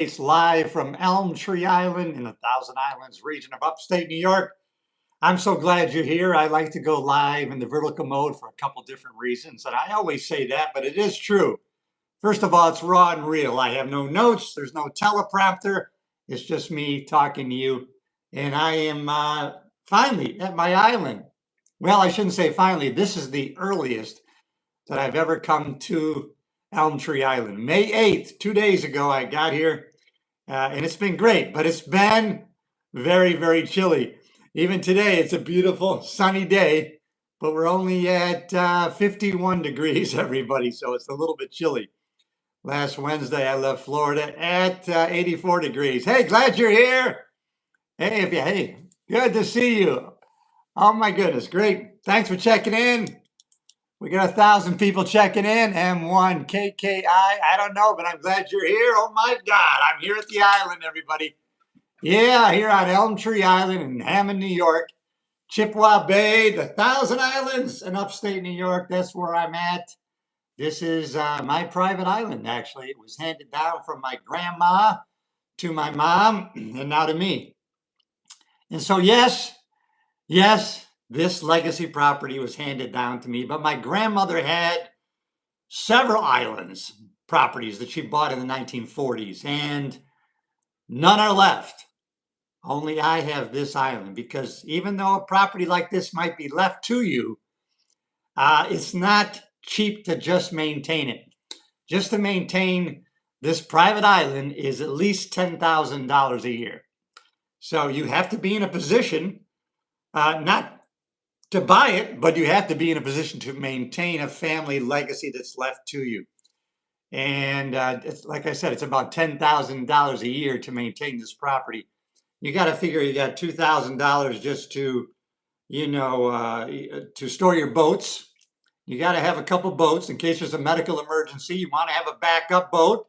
Yates live from Elm Tree Island in the Thousand Islands region of upstate New York. I'm so glad you're here. I like to go live in the vertical mode for a couple different reasons. And I always say that, but it is true. First of all, it's raw and real. I have no notes. There's no teleprompter. It's just me talking to you. And I am finally at my island. Well, I shouldn't say finally. This is the earliest that I've ever come to Elm Tree Island. May 8th, 2 days ago, I got here, and it's been great, but it's been very, very chilly. Even today, it's a beautiful sunny day, but we're only at 51 degrees, everybody, so it's a little bit chilly. Last Wednesday, I left Florida at 84 degrees. Hey, glad you're here. Hey, good to see you. Oh my goodness, great. Thanks for checking in. We got 1,000 people checking in. M1 KKI. I don't know, but I'm glad you're here. Oh my God, I'm here at the island, everybody. Yeah, here on Elm Tree Island in Hammond, New York. Chippewa Bay, the Thousand Islands in upstate New York. That's where I'm at. This is my private island, actually. It was handed down from my grandma to my mom and now to me. And so, yes, this legacy property was handed down to me, but my grandmother had several islands properties that she bought in the 1940s, and none are left. Only I have this island, because even though a property like this might be left to you, it's not cheap to just maintain it. Just to maintain this private island is at least $10,000 a year. So you have to be in a position, not to buy it, but you have to be in a position to maintain a family legacy that's left to you. And it's, like I said, it's about $10,000 a year to maintain this property. You got to figure you got $2,000 just to, to store your boats. You got to have a couple boats in case there's a medical emergency. You want to have a backup boat.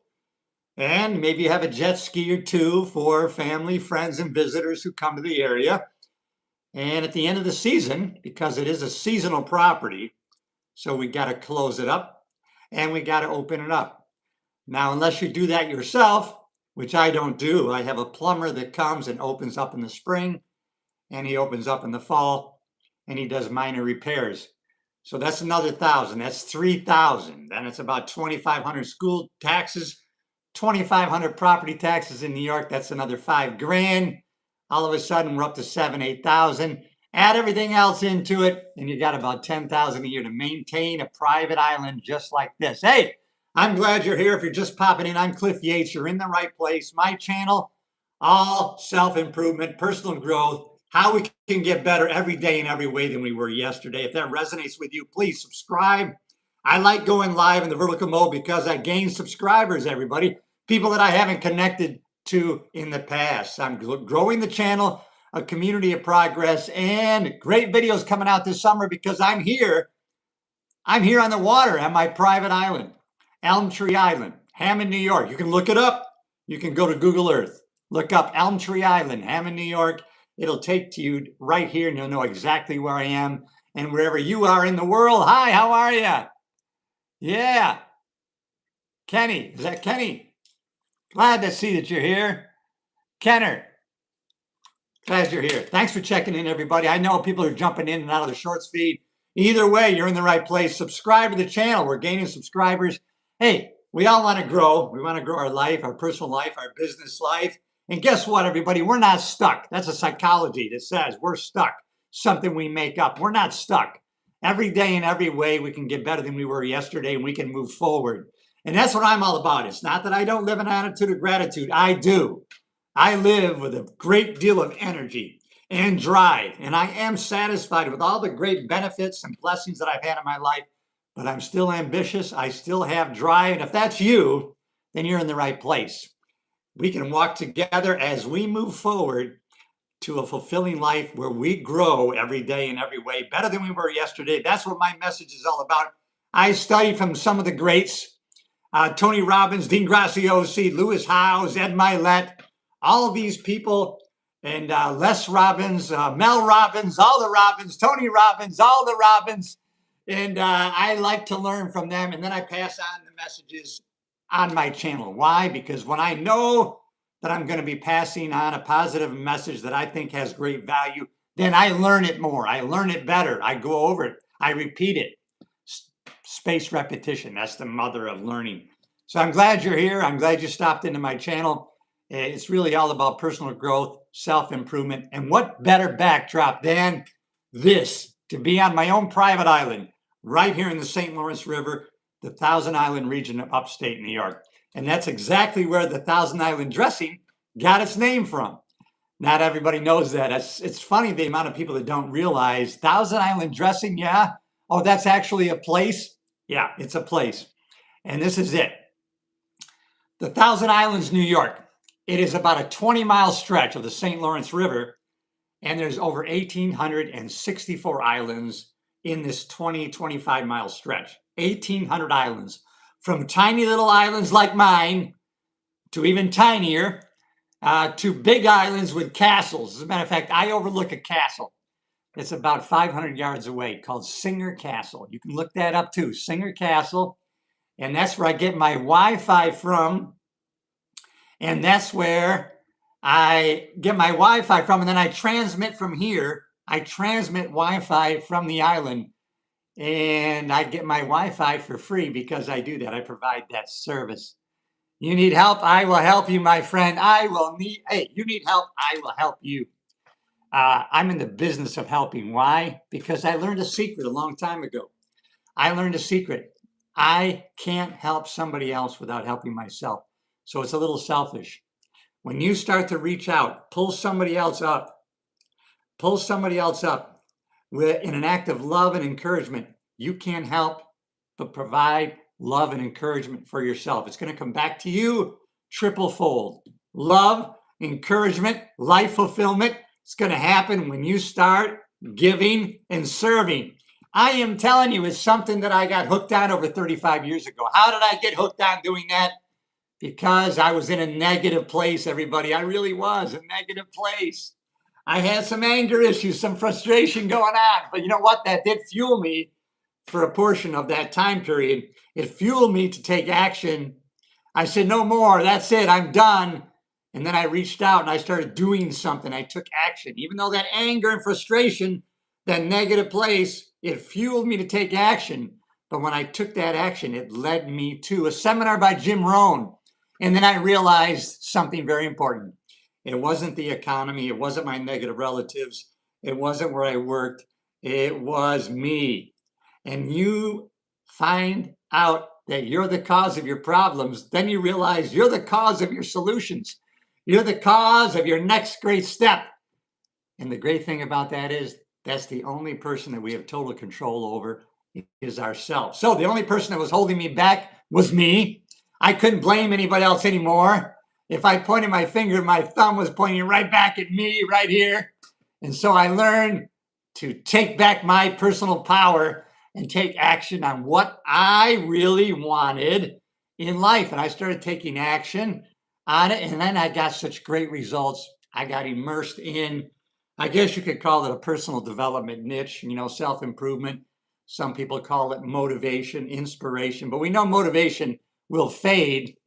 And maybe you have a jet ski or two for family, friends, and visitors who come to the area. And at the end of the season, because it is a seasonal property, so we got to close it up and we got to open it up. Now, unless you do that yourself, which I don't do, I have a plumber that comes and opens up in the spring and he opens up in the fall and he does minor repairs. So that's another $1,000. That's $3,000. Then it's about $2,500 school taxes, $2,500 property taxes in New York. That's another $5,000. All of a sudden, we're up to $7,000, $8,000. Add everything else into it, and you got about $10,000 a year to maintain a private island just like this. Hey, I'm glad you're here. If you're just popping in, I'm Cliff Yates. You're in the right place. My channel, all self-improvement, personal growth, how we can get better every day in every way than we were yesterday. If that resonates with you, please subscribe. I like going live in the vertical mode because I gain subscribers, everybody. People that I haven't connected to in the past. I'm growing the channel, a community of progress, and great videos coming out this summer because I'm here on the water at my private island, Elm Tree Island, Hammond, New York. You can look it up. You can go to Google Earth. Look up Elm Tree Island, Hammond, New York. It'll take to you right here, and you'll know exactly where I am. And wherever you are in the world, hi, how are you? Yeah. Kenny, is that Kenny? Glad to see that you're here. Kenner, glad you're here. Thanks for checking in, everybody. I know people are jumping in and out of the shorts feed. Either way, you're in the right place. Subscribe to the channel. We're gaining subscribers. Hey, we all want to grow. We want to grow our life, our personal life, our business life. And guess what, everybody? We're not stuck. That's a psychology that says we're stuck. Something we make up. We're not stuck. Every day in every way, we can get better than we were yesterday, and we can move forward. And that's what I'm all about. It's not that I don't live an attitude of gratitude. I do. I live with a great deal of energy and drive, and I am satisfied with all the great benefits and blessings that I've had in my life, but I'm still ambitious. I still have drive, and if that's you, then you're in the right place. We can walk together as we move forward to a fulfilling life where we grow every day in every way, better than we were yesterday. That's what my message is all about. I study from some of the greats. Tony Robbins, Dean Graziosi, Lewis Howes, Ed Milet, all of these people, and Les Robbins, Mel Robbins, all the Robbins, Tony Robbins, all the Robbins. And I like to learn from them. And then I pass on the messages on my channel. Why? Because when I know that I'm going to be passing on a positive message that I think has great value, then I learn it more. I learn it better. I go over it. I repeat it. Spaced repetition, that's the mother of learning. So I'm glad you're here. I'm glad you stopped into my channel. It's really all about personal growth, self-improvement, and what better backdrop than this to be on my own private island right here in the St. Lawrence River, the Thousand Island region of upstate New York. And that's exactly where the Thousand Island dressing got its name from. Not everybody knows that. It's funny the amount of people that don't realize Thousand Island dressing, yeah. Oh, that's actually a place? Yeah, it's a place. And this is it. The Thousand Islands, New York. It is about a 20-mile stretch of the St. Lawrence River, and there's over 1,864 islands in this 25-mile stretch. 1,800 islands, from tiny little islands like mine to even tinier, to big islands with castles. As a matter of fact, I overlook a castle. It's about 500 yards away, called Singer Castle. You can look that up too, Singer Castle. And that's where I get my Wi-Fi from. And that's where I get my Wi-Fi from. And then I transmit from here. I transmit Wi-Fi from the island. And I get my Wi-Fi for free because I do that. I provide that service. You need help? I will help you, my friend. Hey, you need help? I will help you. I'm in the business of helping. Why? Because I learned a secret a long time ago. I learned a secret. I can't help somebody else without helping myself. So it's a little selfish. When you start to reach out, pull somebody else up in an act of love and encouragement, you can't help but provide love and encouragement for yourself. It's going to come back to you triple fold. Love, encouragement, life fulfillment. It's going to happen when you start giving and serving. I am telling you, it's something that I got hooked on over 35 years ago. How did I get hooked on doing that? Because I was in a negative place, everybody. I really was a negative place. I had some anger issues, some frustration going on. But you know what? That did fuel me for a portion of that time period. It fueled me to take action. I said, no more. That's it. I'm done. And then I reached out and I started doing something. I took action. Even though that anger and frustration, that negative place, it fueled me to take action. But when I took that action, it led me to a seminar by Jim Rohn. And then I realized something very important. It wasn't the economy. It wasn't my negative relatives. It wasn't where I worked. It was me. And you find out that you're the cause of your problems, then you realize you're the cause of your solutions. You're the cause of your next great step. And the great thing about that is that's the only person that we have total control over is ourselves. So the only person that was holding me back was me. I couldn't blame anybody else anymore. If I pointed my finger, my thumb was pointing right back at me right here. And so I learned to take back my personal power and take action on what I really wanted in life. And I started taking action on it. And then I got such great results. I got immersed in, I guess you could call it a personal development niche, self-improvement. Some people call it motivation, inspiration, but we know motivation will fade.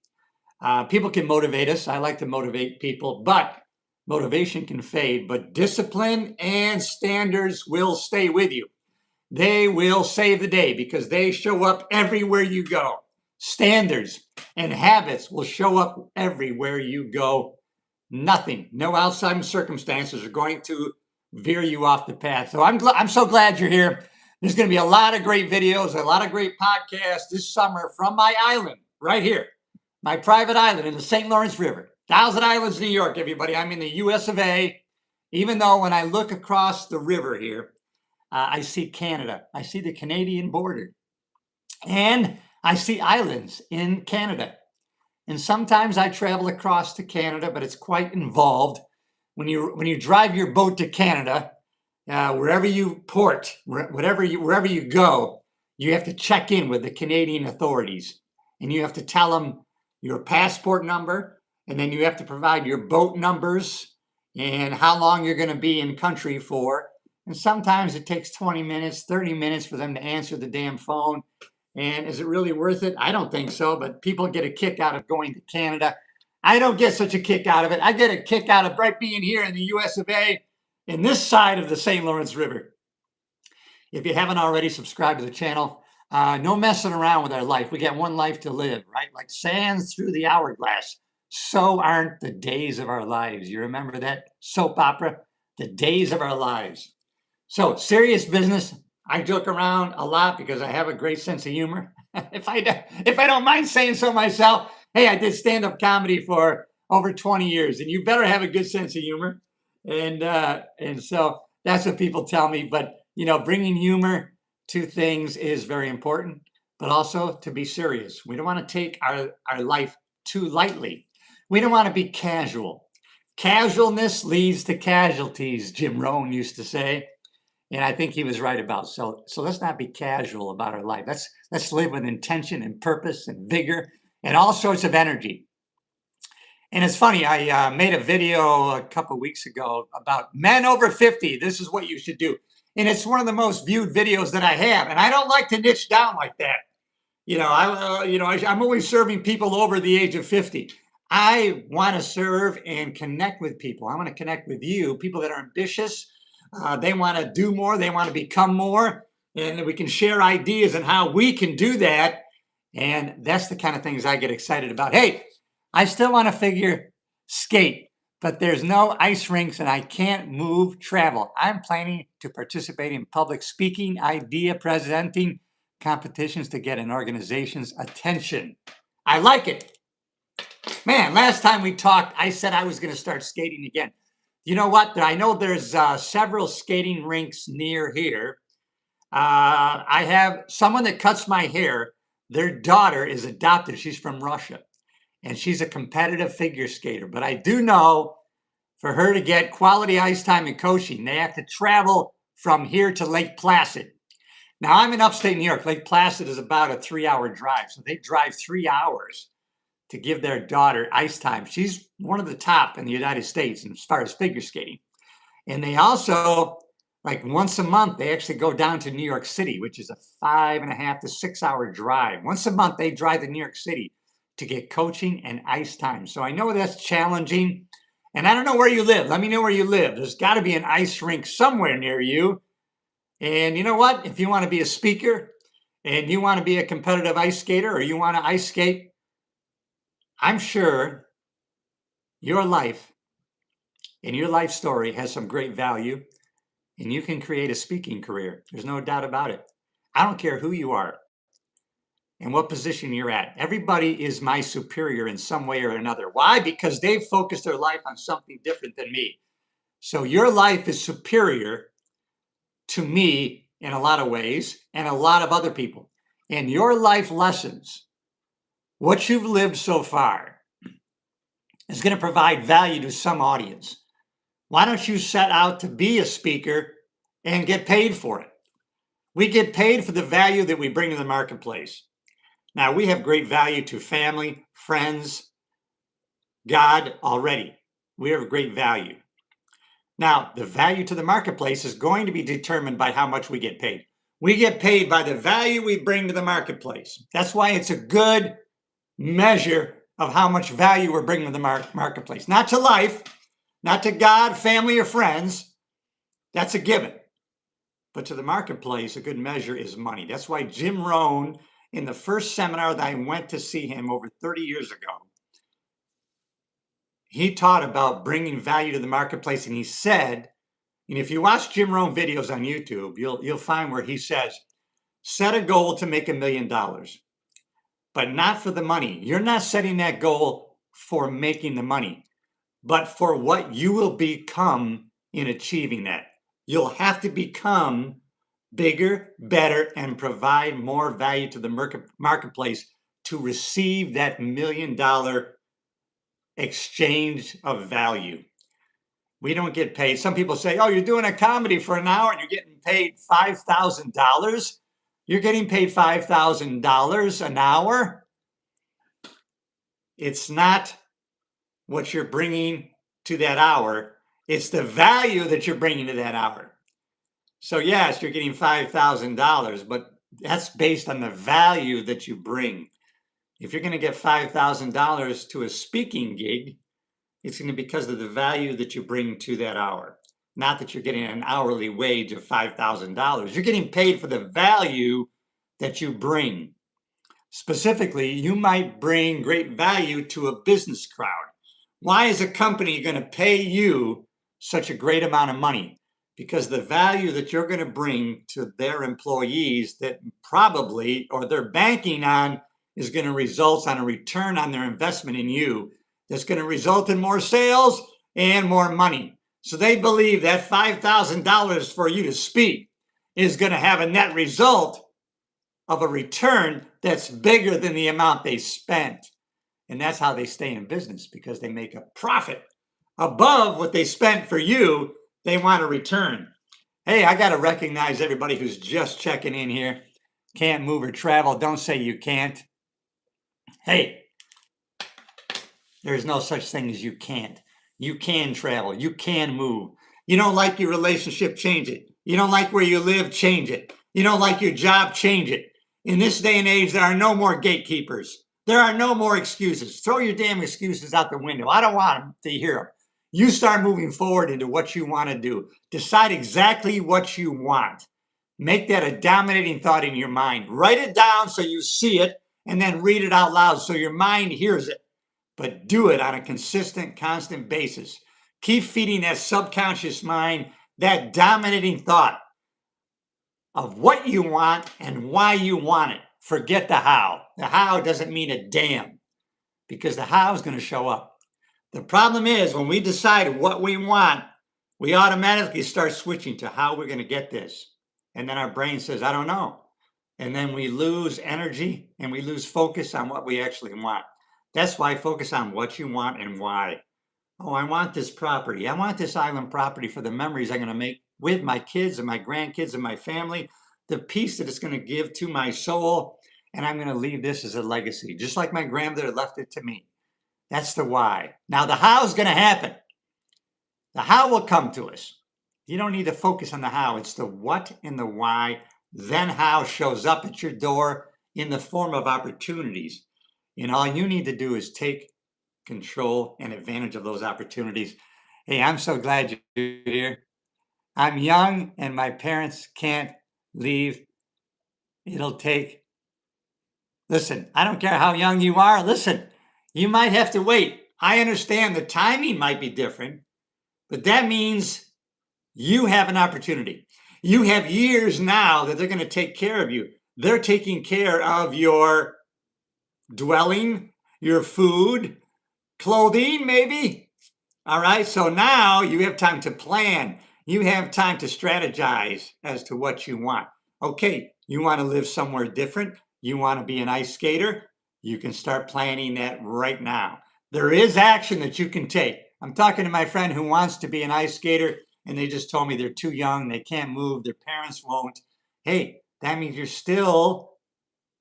People can motivate us. I like to motivate people, but motivation can fade, but discipline and standards will stay with you. They will save the day because they show up everywhere you go. Standards and habits will show up everywhere you go. Nothing, no outside circumstances are going to veer you off the path. So I'm so glad you're here. There's going to be a lot of great videos, a lot of great podcasts this summer from my island right here, my private island in the St. Lawrence River. Thousand Islands, New York, everybody. I'm in the US of A. Even though when I look across the river here, I see Canada. I see the Canadian border. And I see islands in Canada. And sometimes I travel across to Canada, but it's quite involved. When you drive your boat to Canada, wherever you port, wherever you go, you have to check in with the Canadian authorities. And you have to tell them your passport number, and then you have to provide your boat numbers and how long you're going to be in country for. And sometimes it takes 20 minutes, 30 minutes for them to answer the damn phone. And is it really worth it? I don't think so, but people get a kick out of going to Canada. I don't get such a kick out of it. I get a kick out of right being here in the US of A, in this side of the St. Lawrence River. If you haven't already, subscribed to the channel. No messing around with our life. We got one life to live, right? Like sands through the hourglass. So aren't the days of our lives. You remember that soap opera? The days of our lives. So serious business. I joke around a lot because I have a great sense of humor. if I don't mind saying so myself, hey, I did stand-up comedy for over 20 years, and you better have a good sense of humor. And so that's what people tell me. But you know, bringing humor to things is very important, but also to be serious. We don't want to take our life too lightly. We don't want to be casual. Casualness leads to casualties, Jim Rohn used to say. And I think he was right about so let's not be casual about our life. Let's live with intention and purpose and vigor and all sorts of energy. And it's funny, I made a video a couple weeks ago about men over 50. This is what you should do. And it's one of the most viewed videos that I have. And I don't like to niche down like that. I'm always serving people over the age of 50. I want to serve and connect with people. I want to connect with you, people that are ambitious. They want to do more. They want to become more. And we can share ideas and how we can do that. And that's the kind of things I get excited about. Hey, I still want to figure skate, but there's no ice rinks and I can't move travel. I'm planning to participate in public speaking, idea presenting competitions to get an organization's attention. I like it. Man, last time we talked, I said I was going to start skating again. You know what? I know there's several skating rinks near here. I have someone that cuts my hair. Their daughter is adopted. She's from Russia. And she's a competitive figure skater. But I do know for her to get quality ice time and coaching, they have to travel from here to Lake Placid. Now, I'm in upstate New York. Lake Placid is about a 3-hour drive. So they drive 3 hours to give their daughter ice time. She's one of the top in the United States as far as figure skating. And they also, like once a month, they actually go down to New York City, which is a 5.5 to 6 hour drive. Once a month, they drive to New York City to get coaching and ice time. So I know that's challenging. And I don't know where you live. Let me know where you live. There's got to be an ice rink somewhere near you. And you know what? If you want to be a speaker and you want to be a competitive ice skater or you want to ice skate, I'm sure your life and your life story has some great value and you can create a speaking career. There's no doubt about it. I don't care who you are and what position you're at. Everybody is my superior in some way or another. Why? Because they've focused their life on something different than me. So your life is superior to me in a lot of ways and a lot of other people. And your life lessons, what you've lived so far, is going to provide value to some audience. Why don't you set out to be a speaker and get paid for it? We get paid for the value that we bring to the marketplace. Now, we have great value to family, friends, God already. We have great value. Now, the value to the marketplace is going to be determined by how much we get paid. We get paid by the value we bring to the marketplace. That's why it's a good measure of how much value we're bringing to the marketplace. Not to life, not to God, family, or friends. That's a given. But to the marketplace, a good measure is money. That's why Jim Rohn, in the first seminar that I went to see him over 30 years ago, he taught about bringing value to the marketplace. And he said, and if you watch Jim Rohn videos on YouTube, you'll find where he says, set a goal to make $1 million, but not for the money. You're not setting that goal for making the money, but for what you will become in achieving that. You'll have to become bigger, better, and provide more value to the marketplace to receive that $1 million exchange of value. We don't get paid. Some people say, oh, you're doing a comedy for an hour and you're getting paid $5,000. You're getting paid $5,000 an hour. It's not what you're bringing to that hour. It's the value that you're bringing to that hour. So yes, you're getting $5,000, but that's based on the value that you bring. If you're going to get $5,000 to a speaking gig, it's going to be because of the value that you bring to that hour. Not that you're getting an hourly wage of $5,000. You're getting paid for the value that you bring. Specifically, you might bring great value to a business crowd. Why is a company going to pay you such a great amount of money? Because the value that you're going to bring to their employees that probably, or they're banking on, is going to result on a return on their investment in you that's going to result in more sales and more money. So they believe that $5,000 for you to speak is going to have a net result of a return that's bigger than the amount they spent. And that's how they stay in business, because they make a profit above what they spent for you. They want a return. Hey, I got to recognize everybody who's just checking in here. Can't move or travel. Don't say you can't. Hey, there's no such thing as you can't. You can travel. You can move. You don't like your relationship, change it. You don't like where you live, change it. You don't like your job, change it. In this day and age, there are no more gatekeepers. There are no more excuses. Throw your damn excuses out the window. I don't want them to hear them. You start moving forward into what you want to do. Decide exactly what you want. Make that a dominating thought in your mind. Write it down so you see it, and then read it out loud so your mind hears it. But do it on a consistent, constant basis. Keep feeding that subconscious mind that dominating thought of what you want and why you want it. Forget the how. The how doesn't mean a damn, because the how is going to show up. The problem is, when we decide what we want, we automatically start switching to how we're going to get this. And then our brain says, I don't know. And then we lose energy and we lose focus on what we actually want. That's why focus on what you want and why. Oh, I want this property. I want this island property for the memories I'm going to make with my kids and my grandkids and my family, the peace that it's going to give to my soul. And I'm going to leave this as a legacy, just like my grandmother left it to me. That's the why. Now, the how is going to happen. The how will come to us. You don't need to focus on the how. It's the what and the why. Then how shows up at your door in the form of opportunities. And all you need to do is take control and advantage of those opportunities. Hey, I'm so glad you're here. I'm young and my parents can't leave. It'll take, listen, I don't care how young you are. Listen, you might have to wait. I understand the timing might be different, but that means you have an opportunity. You have years now that they're going to take care of you. They're taking care of your dwelling, your food, clothing, maybe. All right. So now you have time to plan. You have time to strategize as to what you want. Okay. You want to live somewhere different. You want to be an ice skater. You can start planning that right now. There is action that you can take. I'm talking to my friend who wants to be an ice skater, and they just told me they're too young. They can't move. Their parents won't. Hey, that means you're still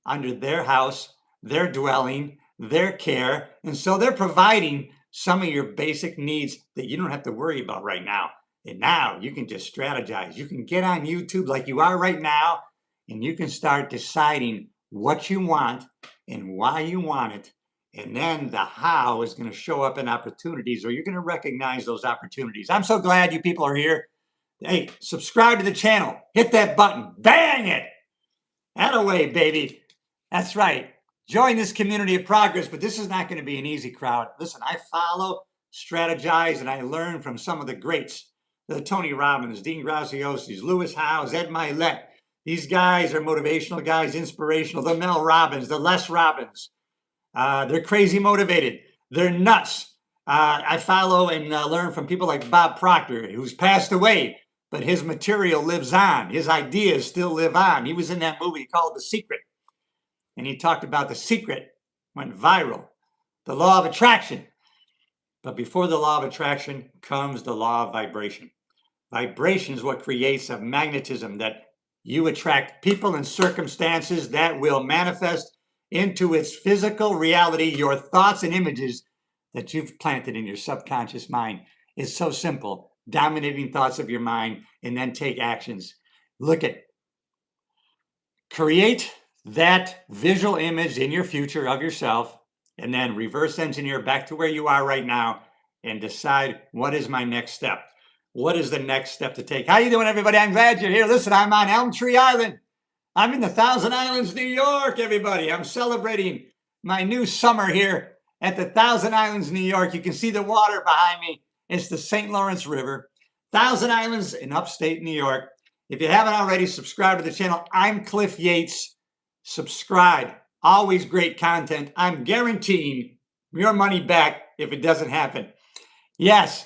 under their house, their dwelling, their care. And so they're providing some of your basic needs that you don't have to worry about right now. And now you can just strategize. You can get on YouTube like you are right now, and you can start deciding what you want and why you want it. And then the how is going to show up in opportunities, or you're going to recognize those opportunities. I'm so glad you people are here. Hey, subscribe to the channel. Hit that button. Bang it. Attaway, baby. That's right. Join this community of progress, but this is not going to be an easy crowd. Listen, I follow, strategize, and I learn from some of the greats. The Tony Robbins, Dean Graziosi, Lewis Howes, Ed Milet. These guys are motivational guys, inspirational. The Mel Robbins, the Les Robbins. They're crazy motivated. They're nuts. I follow and learn from people like Bob Proctor, who's passed away, but his material lives on. His ideas still live on. He was in that movie called The Secret. And he talked about the secret, went viral, the law of attraction. But before the law of attraction comes the law of vibration. Vibration is what creates a magnetism that you attract people and circumstances that will manifest into its physical reality, your thoughts and images that you've planted in your subconscious mind. It's so simple. Dominating thoughts of your mind and then take actions. Look at, create that visual image in your future of yourself, and then reverse engineer back to where you are right now and decide, what is my next step? What is the next step to take? How you doing, everybody? I'm glad you're here. Listen, I'm on Elm Tree Island. I'm in the Thousand Islands, New York, everybody. I'm celebrating my new summer here at the Thousand Islands, New York. You can see the water behind me. It's the St. Lawrence River. Thousand Islands in upstate New York. If you haven't already, subscribe to the channel. I'm Cliff Yates. Subscribe. Always great content. I'm guaranteeing your money back if it doesn't happen. Yes,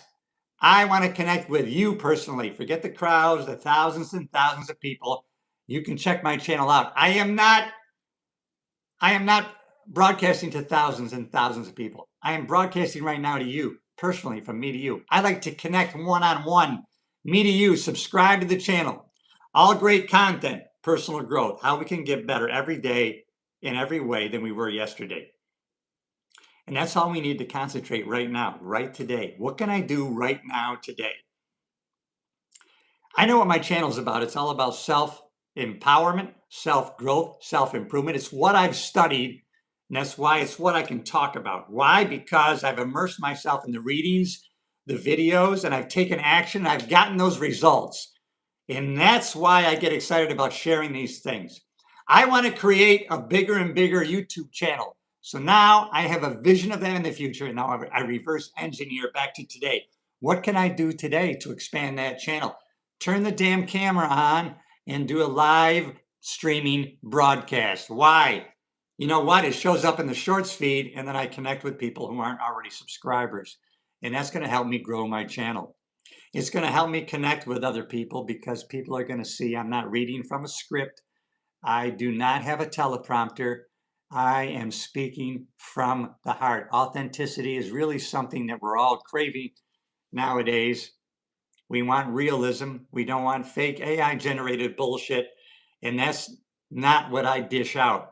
I want to connect with you personally. Forget the crowds, the thousands and thousands of people. You can check my channel out. I am not broadcasting to thousands and thousands of people. I am broadcasting right now to you, personally, from me to you. I like to connect one-on-one, me to you. Subscribe to the channel. All great content, personal growth, how we can get better every day in every way than we were yesterday. And that's all we need to concentrate right now, right today. What can I do right now today? I know what my channel is about. It's all about self-empowerment, self-growth, self-improvement. It's what I've studied, and that's why it's what I can talk about. Why? Because I've immersed myself in the readings, the videos, and I've taken action. I've gotten those results. And that's why I get excited about sharing these things. I want to create a bigger and bigger YouTube channel. So now I have a vision of that in the future, and now I reverse engineer back to today. What can I do today to expand that channel? Turn the damn camera on and do a live streaming broadcast. Why? You know what? It shows up in the shorts feed, and then I connect with people who aren't already subscribers. And that's going to help me grow my channel. It's going to help me connect with other people because people are going to see I'm not reading from a script. I do not have a teleprompter. I am speaking from the heart. Authenticity is really something that we're all craving nowadays. We want realism. We don't want fake AI generated bullshit. And that's not what I dish out.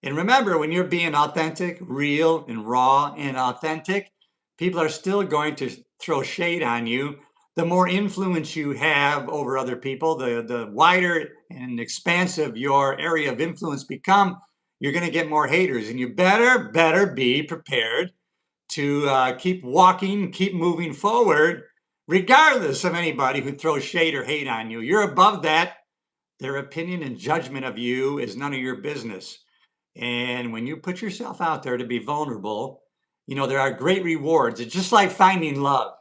And remember, when you're being authentic, real and raw and authentic, people are still going to throw shade on you. The more influence you have over other people, the wider and expansive your area of influence become, you're going to get more haters. And you better be prepared to keep walking, keep moving forward, regardless of anybody who throws shade or hate on you. You're above that. Their opinion and judgment of you is none of your business. And when you put yourself out there to be vulnerable, you know, there are great rewards. It's just like finding love.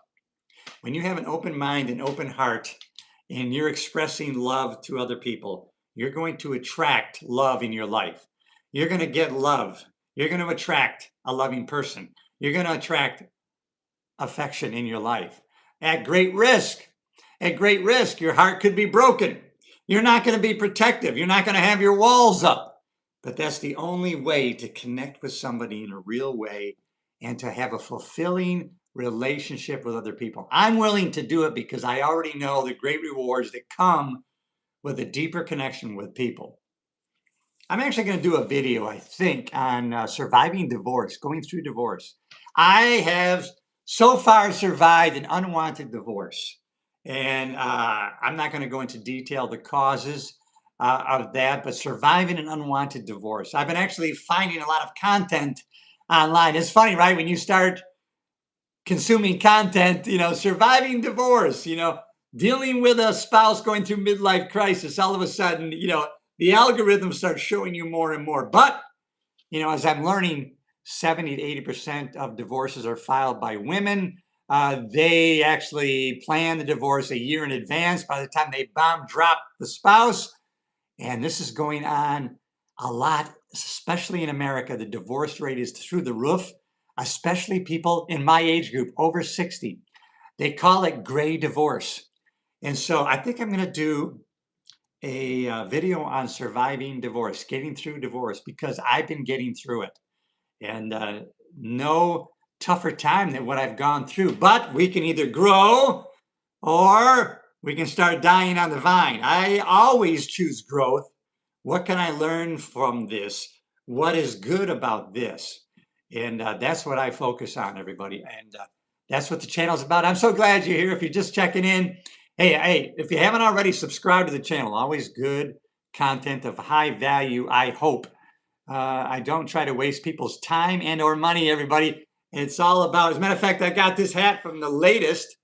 When you have an open mind and open heart and you're expressing love to other people, you're going to attract love in your life. You're going to get love. You're going to attract a loving person. You're going to attract affection in your life. At great risk, your heart could be broken. You're not going to be protective. You're not going to have your walls up. But that's the only way to connect with somebody in a real way and to have a fulfilling relationship with other people. I'm willing to do it because I already know the great rewards that come with a deeper connection with people. I'm actually going to do a video, I think, on surviving divorce, going through divorce. I have so far survived an unwanted divorce. And I'm not going to go into detail the causes of that, but surviving an unwanted divorce. I've been actually finding a lot of content online. It's funny, right? When you start consuming content, you know, surviving divorce, you know, dealing with a spouse going through midlife crisis, all of a sudden, you know, the algorithm starts showing you more and more. But, you know, as I'm learning, 70 to 80% of divorces are filed by women. They actually plan the divorce a year in advance by the time they bomb drop the spouse. And this is going on a lot, especially in America. The divorce rate is through the roof, especially people in my age group, over 60. They call it gray divorce. And so I think I'm going to do a video on surviving divorce, getting through divorce, because I've been getting through it. And no tougher time than what I've gone through. But we can either grow or we can start dying on the vine. I always choose growth. What can I learn from this? What is good about this? And that's what I focus on, everybody. And that's what the channel is about. I'm so glad you're here. If you're just checking in, hey, if you haven't already, subscribe to the channel. Always good content of high value, I hope. I don't try to waste people's time and or money, everybody. It's all about, as a matter of fact, I got this hat from the latest.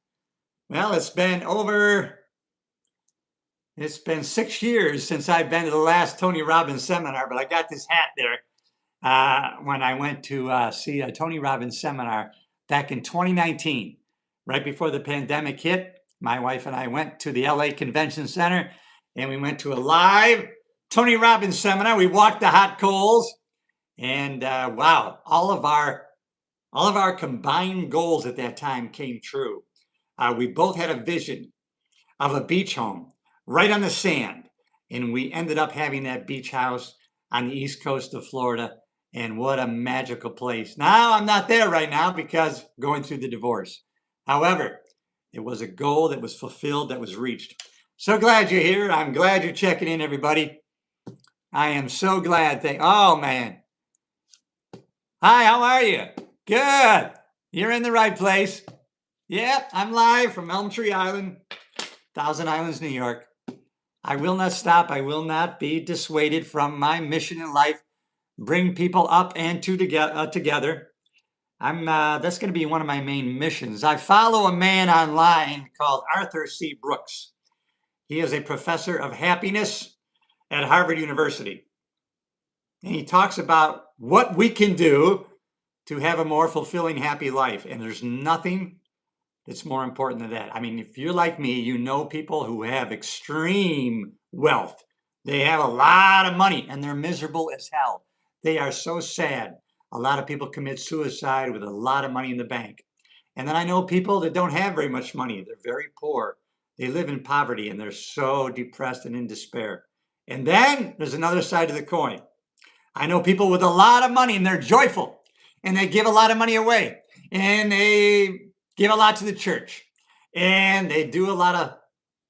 Well, it's been 6 years since I've been to the last Tony Robbins seminar, but I got this hat there when I went to see a Tony Robbins seminar back in 2019, right before the pandemic hit. My wife and I went to the LA Convention Center and we went to a live Tony Robbins seminar. We walked the hot coals, and wow, all of our combined goals at that time came true. We both had a vision of a beach home right on the sand, and we ended up having that beach house on the east coast of Florida. And what a magical place. Now I'm not there right now because going through the divorce. However, it was a goal that was fulfilled, that was reached. So glad you're here. I'm glad you're checking in, everybody. I am so glad. Oh, man. Hi, how are you? Good. You're in the right place. Yep, I'm live from Elm Tree Island, Thousand Islands, New York. I will not stop. I will not be dissuaded from my mission in life. Bring people up and together. That's going to be one of my main missions. I follow a man online called Arthur C. Brooks. He is a professor of happiness at Harvard University. And he talks about what we can do to have a more fulfilling, happy life. And there's nothing that's more important than that. I mean, if you're like me, you know people who have extreme wealth. They have a lot of money and they're miserable as hell. They are so sad. A lot of people commit suicide with a lot of money in the bank. And then I know people that don't have very much money. They're very poor. They live in poverty and they're so depressed and in despair. And then there's another side of the coin. I know people with a lot of money and they're joyful and they give a lot of money away and they give a lot to the church and they do a lot of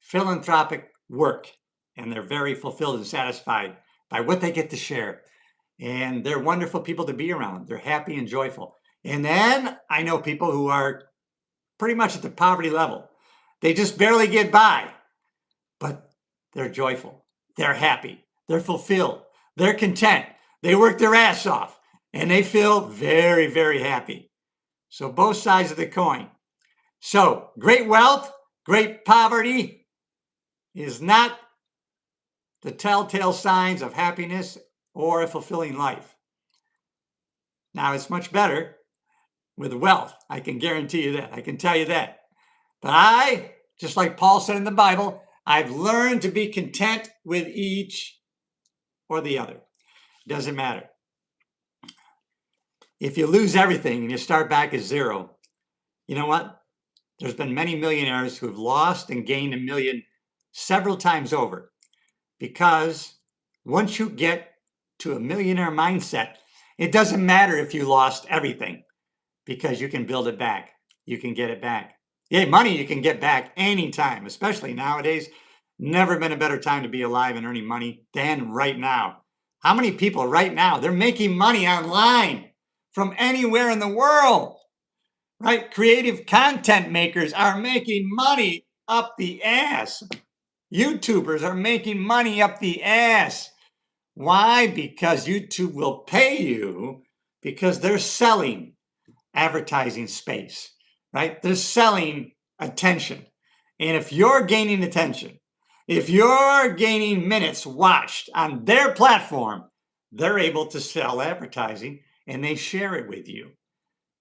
philanthropic work and they're very fulfilled and satisfied by what they get to share. And they're wonderful people to be around. They're happy and joyful. And then I know people who are pretty much at the poverty level. They just barely get by, but they're joyful. They're happy. They're fulfilled. They're content. They work their ass off and they feel very, very happy. So both sides of the coin. So great wealth, great poverty is not the telltale signs of happiness or a fulfilling life. Now, it's much better with wealth. I can guarantee you that. I can tell you that. But I, just like Paul said in the Bible, I've learned to be content with each or the other. It doesn't matter. If you lose everything and you start back at zero, you know what? There's been many millionaires who have lost and gained $1 million several times over. Because once you get to a millionaire mindset, it doesn't matter if you lost everything because you can build it back. You can get it back. Yeah, money you can get back anytime, especially nowadays. Never been a better time to be alive and earning money than right now. How many people right now, they're making money online from anywhere in the world, right? Creative content makers are making money up the ass. YouTubers are making money up the ass. Why? Because YouTube will pay you because they're selling advertising space, right? They're selling attention. And if you're gaining attention, if you're gaining minutes watched on their platform, they're able to sell advertising and they share it with you.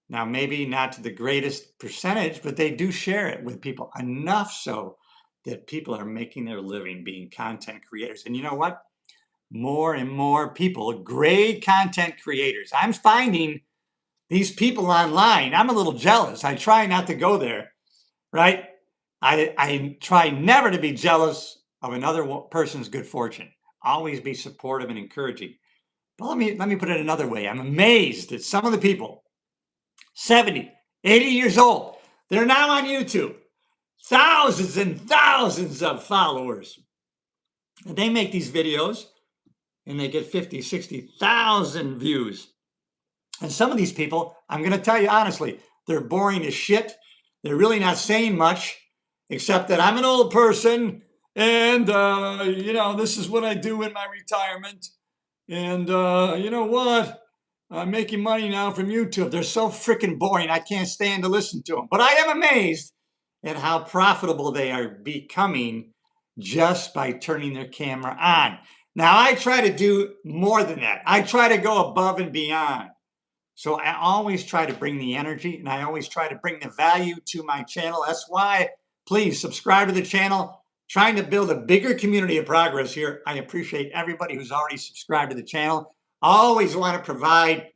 Now, maybe not to the greatest percentage, but they do share it with people enough so that people are making their living being content creators. And you know what? More and more people, great content creators. I'm finding these people online. I'm a little jealous. I try not to go there, right? I try never to be jealous of another person's good fortune. Always be supportive and encouraging. But let me put it another way. I'm amazed at some of the people, 70, 80 years old. They're now on YouTube. Thousands and thousands of followers. And they make these videos and they get 50, 60,000 views. And some of these people, I'm going to tell you honestly, they're boring as shit. They're really not saying much, except that I'm an old person And, this is what I do in my retirement. And you know what? I'm making money now from YouTube. They're so freaking boring. I can't stand to listen to them. But I am amazed at how profitable they are becoming just by turning their camera on. Now, I try to do more than that. I try to go above and beyond. So I always try to bring the energy and I always try to bring the value to my channel. That's why, please subscribe to the channel. Trying to build a bigger community of progress here. I appreciate everybody who's already subscribed to the channel. I always want to provide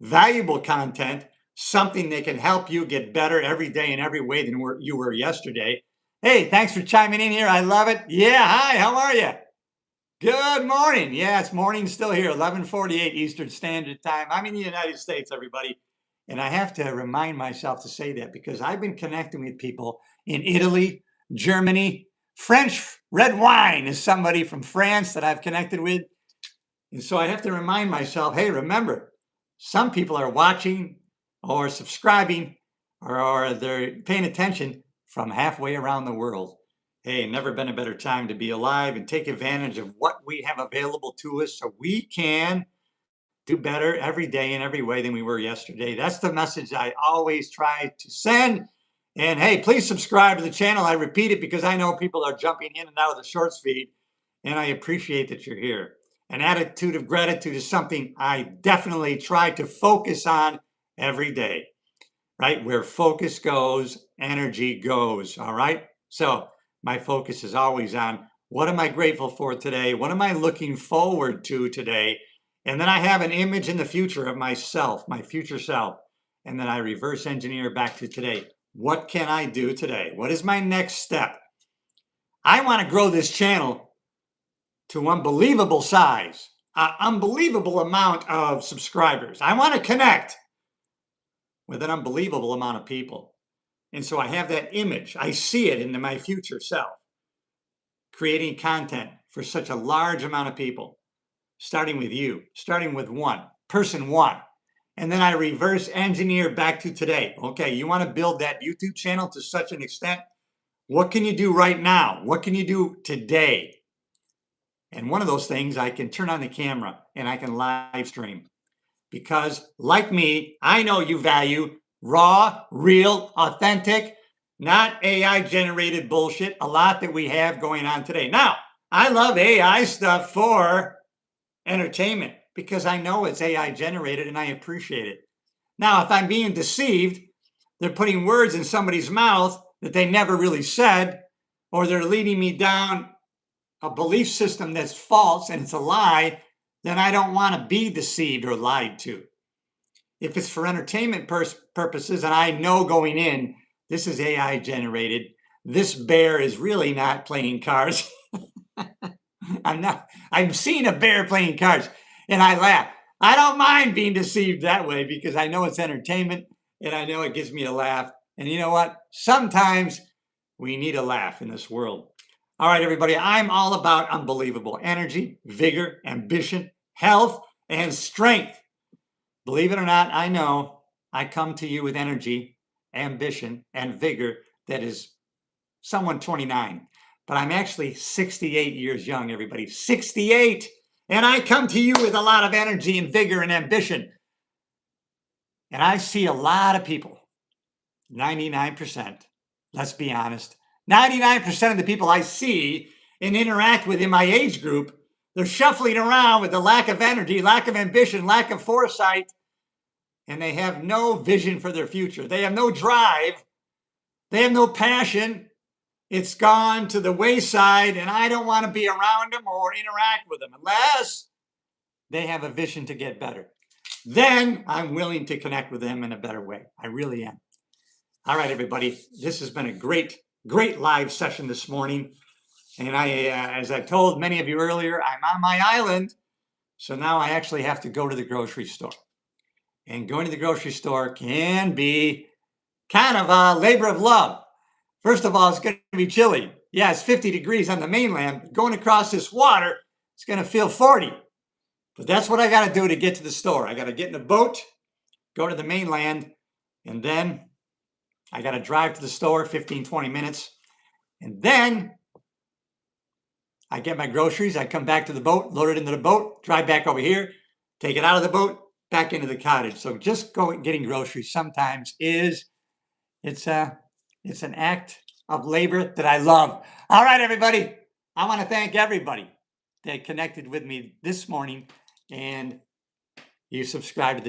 valuable content, something that can help you get better every day in every way than you were yesterday. Hey, thanks for chiming in here. I love it. Yeah, hi, how are you? Good morning. Yeah, it's morning still here, 11:48 Eastern Standard Time. I'm in the United States, everybody. And I have to remind myself to say that because I've been connecting with people in Italy, Germany, French red wine is somebody from France that I've connected with. And so I have to remind myself, hey, remember, some people are watching or subscribing or they're paying attention from halfway around the world. Hey, never been a better time to be alive and take advantage of what we have available to us so we can do better every day in every way than we were yesterday. That's the message I always try to send. And hey, please subscribe to the channel. I repeat it because I know people are jumping in and out of the shorts feed, and I appreciate that you're here. An attitude of gratitude is something I definitely try to focus on every day, right? Where focus goes, energy goes, all right? So my focus is always on what am I grateful for today? What am I looking forward to today? And then I have an image in the future of myself, my future self. And then I reverse engineer back to today. What can I do today? What is my next step? I want to grow this channel to unbelievable size, an unbelievable amount of subscribers. I want to connect with an unbelievable amount of people. And so I have that image. I see it into my future self, creating content for such a large amount of people, starting with you, starting with person one. And then I reverse engineer back to today. Okay, you want to build that YouTube channel to such an extent? What can you do right now? What can you do today? And one of those things, I can turn on the camera and I can live stream. Because, like me, I know you value raw, real, authentic, not AI generated bullshit, a lot that we have going on today. Now, I love AI stuff for entertainment because I know it's AI generated and I appreciate it. Now, if I'm being deceived, they're putting words in somebody's mouth that they never really said, or they're leading me down a belief system that's false and it's a lie, then I don't want to be deceived or lied to. If it's for entertainment purposes, and I know going in, this is AI generated, this bear is really not playing cards. I'm seeing a bear playing cards and I laugh. I don't mind being deceived that way because I know it's entertainment and I know it gives me a laugh. And you know what? Sometimes we need a laugh in this world. All right, everybody, I'm all about unbelievable energy, vigor, ambition, health, and strength. Believe it or not, I know I come to you with energy, ambition, and vigor that is someone 29, but I'm actually 68 years young, everybody. 68! And I come to you with a lot of energy and vigor and ambition. And I see a lot of people, 99%, let's be honest, 99% of the people I see and interact with in my age group, they're shuffling around with the lack of energy, lack of ambition, lack of foresight, and they have no vision for their future. They have no drive. They have no passion. It's gone to the wayside, and I don't want to be around them or interact with them unless they have a vision to get better. Then I'm willing to connect with them in a better way. I really am. All right, everybody. This has been a great, great live session this morning. And as I told many of you earlier, I'm on my island. So now I actually have to go to the grocery store. And going to the grocery store can be kind of a labor of love. First of all, it's going to be chilly. Yeah, it's 50 degrees on the mainland. Going across this water, it's going to feel 40. But that's what I got to do to get to the store. I got to get in a boat, go to the mainland, and then I got to drive to the store 15, 20 minutes. And then I get my groceries, I come back to the boat, load it into the boat, drive back over here, take it out of the boat, back into the cottage. So just getting groceries sometimes it's an act of labor that I love. All right, everybody. I want to thank everybody that connected with me this morning and you subscribe to the